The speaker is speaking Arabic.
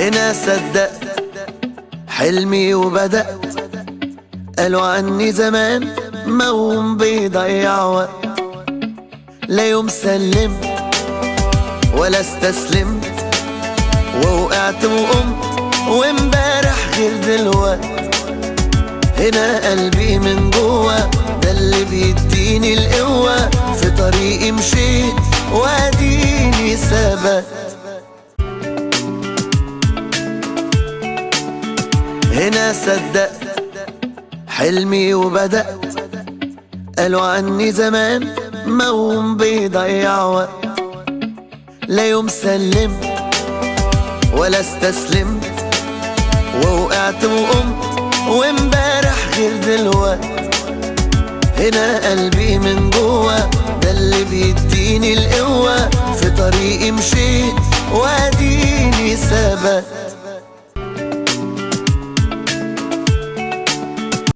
هنا صدقت حلمي وبدأت. قالوا عني زمان موهوم بيضيع وقت، لا يوم سلمت ولا استسلمت، ووقعت وقمت وامبارح غير دلوقت. هنا قلبي من جوا ده اللي بيديني القوة، في طريقي مشيت واديني ثبت. هنا صدقت حلمي وبدأت. قالوا عني زمان موهوم بيضيع وقت، لا يوم سلمت ولا استسلمت، ووقعت وقمت وامبارح غير دلوقت. هنا قلبي من جوا ده اللي بيديني القوة، في طريقي مشيت واديني ثبت.